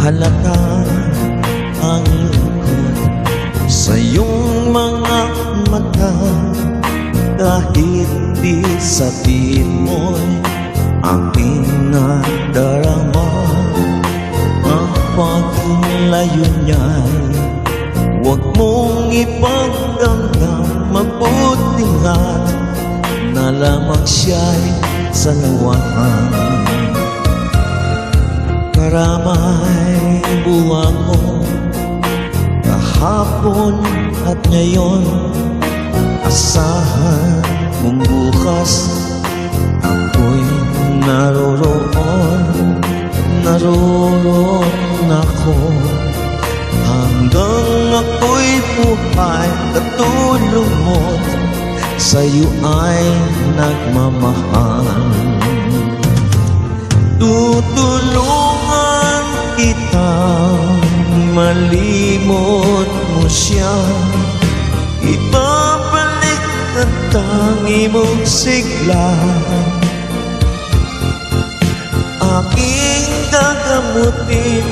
halata ang lungkot sa iyong mga mata. Kahit di sabihin mo'y aking nadarama, ang paglayo niya'y huwag mong ipagdamdam. Mabuti nga't na lamang siya'y salawahan. Karamay buwang mo kahapon at ngayon. Asahan mong bukas ako'y naroroon ako. Hanggang ako'y buhay, katulong mo't sa'yo ay nagmamahal. Tutulungan kita malimot mo siya, ibabalik ang tangi mong sigla. Aking gagamutin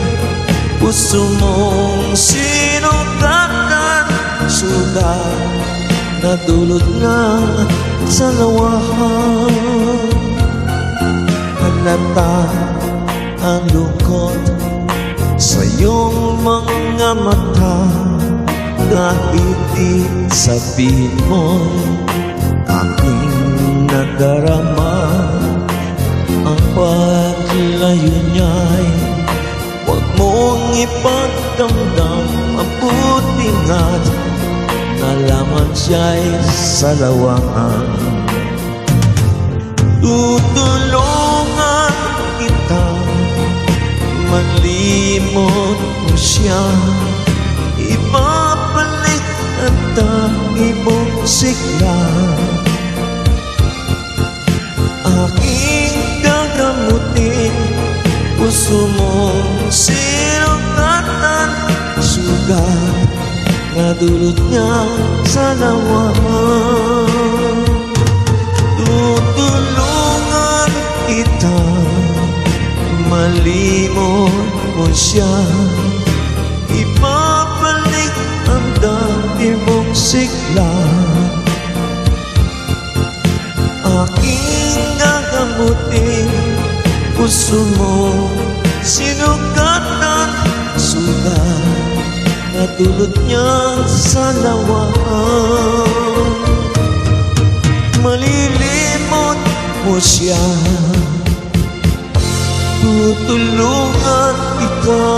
puso mong sinugatan, sugat na dulot nga sa lawahan. Halata ang lungkot sa iyong mga mata. Kahit di sabihin mo'y aking nadarama, ang paglayo niya'y huwag mong ipagdamdam. Mabuti nga't na lamang siya'y salawahan. Tutulungan kita malimot mo siya, ibabalik ang tangi mong sigla. Aking gagamutin puso mong sinugatan, sugat na dulot niya sa lawahan. Tutulungan kita malimot mo siya, ibabalik ang dati mong sigla. Aking gagamutin puso mong sinugatan, sugat na dulot niya sa lawahan. Malilimot mo siya, tutulungan kita.